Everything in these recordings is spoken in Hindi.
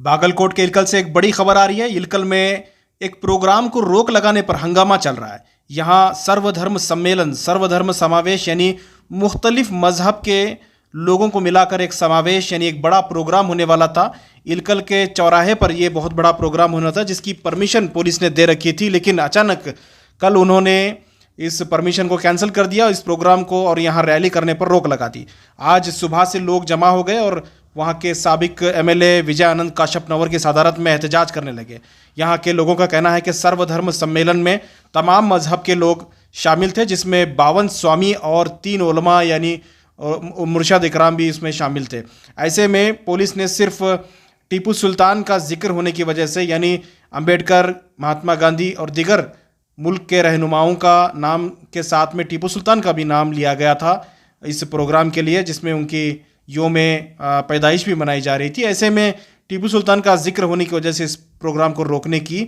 बागलकोट के इलकल से एक बड़ी खबर आ रही है। इलकल में एक प्रोग्राम को रोक लगाने पर हंगामा चल रहा है। यहाँ सर्वधर्म सम्मेलन, सर्वधर्म समावेश यानी मुख्तलिफ मजहब के लोगों को मिलाकर एक समावेश यानी एक बड़ा प्रोग्राम होने वाला था। इलकल के चौराहे पर यह बहुत बड़ा प्रोग्राम होना था जिसकी परमिशन पुलिस ने दे रखी थी, लेकिन अचानक कल उन्होंने इस परमिशन को कैंसिल कर दिया, इस प्रोग्राम को, और यहाँ रैली करने पर रोक लगा दी। आज सुबह से लोग जमा हो गए और वहाँ के साबिक एमएलए विजय आनंद काशपनवर की सदारत में एहतजाज करने लगे। यहाँ के लोगों का कहना है कि सर्वधर्म सम्मेलन में तमाम मजहब के लोग शामिल थे, जिसमें 52 स्वामी और 3 उलमा यानी मुर्शद इकराम भी इसमें शामिल थे। ऐसे में पुलिस ने सिर्फ टीपू सुल्तान का जिक्र होने की वजह से, यानी अंबेडकर, महात्मा गांधी और दीगर मुल्क के रहनुमाओं का नाम के साथ में टीपू सुल्तान का भी नाम लिया गया था इस प्रोग्राम के लिए, जिसमें उनकी योम पैदाइश भी मनाई जा रही थी। ऐसे में टीपू सुल्तान का जिक्र होने की वजह से इस प्रोग्राम को रोकने की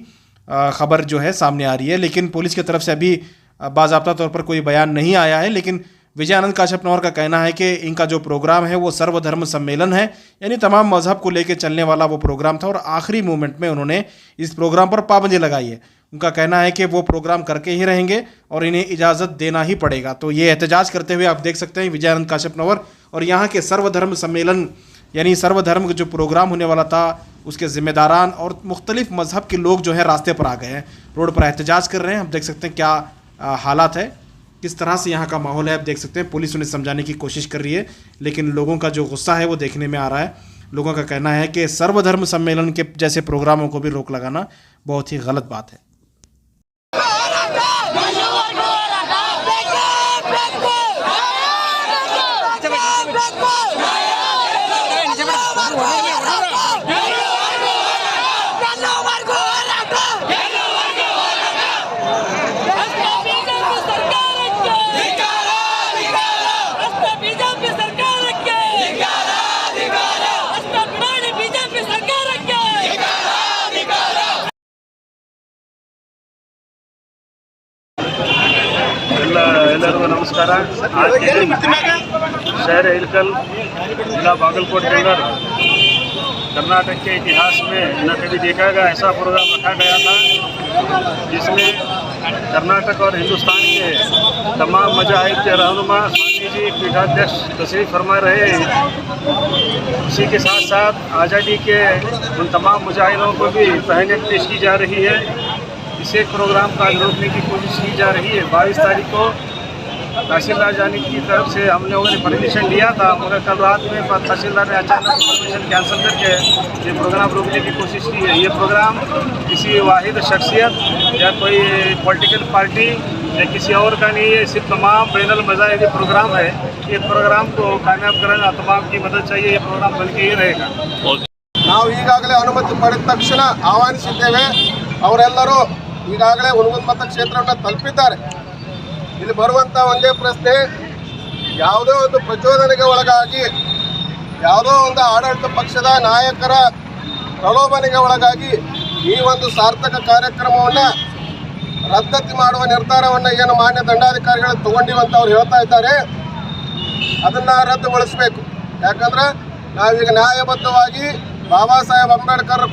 खबर जो है सामने आ रही है, लेकिन पुलिस की तरफ से अभी बाज़ाब्ता तौर पर कोई बयान नहीं आया है। लेकिन विजय आनंद काशपनवर का कहना है कि इनका जो प्रोग्राम है वो सर्वधर्म सम्मेलन है, यानी तमाम मजहब को लेकर चलने वाला वो प्रोग्राम था, और आखिरी मोमेंट में उन्होंने इस प्रोग्राम पर पाबंदी लगाई है। उनका कहना है कि वो प्रोग्राम करके ही रहेंगे और इन्हें इजाज़त देना ही पड़ेगा। तो ये एहतजाज करते हुए आप देख सकते हैं विजय आनंद काशपनवर और यहाँ के सर्वधर्म सम्मेलन यानी सर्वधर्म का जो प्रोग्राम होने वाला था उसके ज़िम्मेदारान और मुख्तलिफ मजहब के लोग जो है रास्ते पर आ गए हैं, रोड पर एहतजाज कर रहे हैं। हम देख सकते हैं क्या हालात है, किस तरह से यहाँ का माहौल है। आप देख सकते हैं पुलिस उन्हें समझाने की कोशिश कर रही है, लेकिन लोगों का जो गुस्सा है वो देखने में आ रहा है। लोगों का कहना है कि सर्वधर्म सम्मेलन के जैसे प्रोग्रामों को भी रोक लगाना बहुत ही गलत बात है। ಎಲ್ಲರಿಗೂ ನಮಸ್ಕಾರ। आज के दिन शहर इलकल जिला बागलकोट के अंदर कर्नाटक के इतिहास में न कभी देखा गया ऐसा प्रोग्राम रखा गया था, जिसमें कर्नाटक और हिंदुस्तान के तमाम मज़ाहिब के रहनुमा स्वामी जी पीठाध्यक्ष तशरीफ़ फरमा रहे हैं। इसी के साथ साथ आज़ादी के उन तमाम मुजाहिदों को भी तहनीत पेश की जा रही है। इसे प्रोग्राम का रोकने की कोशिश की जा रही है। 22 तारीख को तहसीलदार जाने की तरफ से हम लोगों ने परमिशन लिया था, मगर कल रात में तहसीलदार ने अचानक परमिशन कैंसिल करके ये प्रोग्राम रोकने की कोशिश की है। ये प्रोग्राम किसी वाहिद शख्सियत या कोई पॉलिटिकल पार्टी या किसी और का नहीं है, सिर्फ तमाम बैनुल मज़ाहिबी प्रोग्राम है। ये प्रोग्राम को कामयाब करना तमाम की मदद चाहिए। ये प्रोग्राम बन के ही रहेगा। ನಾವು ಈಗಾಗಲೇ ಅನುಮತಿ ಪಡೆದ ತಕ್ಷಣ ಆಹ್ವಾನಿಸಿದ್ದೇವೆ। ಅವರೆಲ್ಲರೂ ಈಗಾಗಲೇ ಹುನಗುಂದ ಮತಕ್ಷೇತ್ರವನ್ನು ತಲುಪಿದ್ದಾರೆ। ಇಲ್ಲಿ ಬರುವಂಥ ಒಂದೇ ಪ್ರಶ್ನೆ, ಯಾವುದೋ ಒಂದು ಪ್ರಚೋದನೆಗೆ ಒಳಗಾಗಿ, ಯಾವುದೋ ಒಂದು ಆಡಳಿತ ಪಕ್ಷದ ನಾಯಕರ ಪ್ರಲೋಭನೆಗೆ ಒಳಗಾಗಿ ಈ ಒಂದು ಸಾರ್ಥಕ ಕಾರ್ಯಕ್ರಮವನ್ನು ರದ್ದತಿ ಮಾಡುವ ನಿರ್ಧಾರವನ್ನು ಏನು ಮಾನ್ಯ ದಂಡಾಧಿಕಾರಿಗಳು ತಗೊಂಡಿವಿ ಅಂತ ಅವ್ರು ಹೇಳ್ತಾ ಇದ್ದಾರೆ, ಅದನ್ನು ರದ್ದುಗೊಳಿಸಬೇಕು। ಯಾಕಂದ್ರೆ ನಾವೀಗ ನ್ಯಾಯಬದ್ಧವಾಗಿ ಬಾಬಾ ಸಾಹೇಬ್ ಅಂಬೇಡ್ಕರ್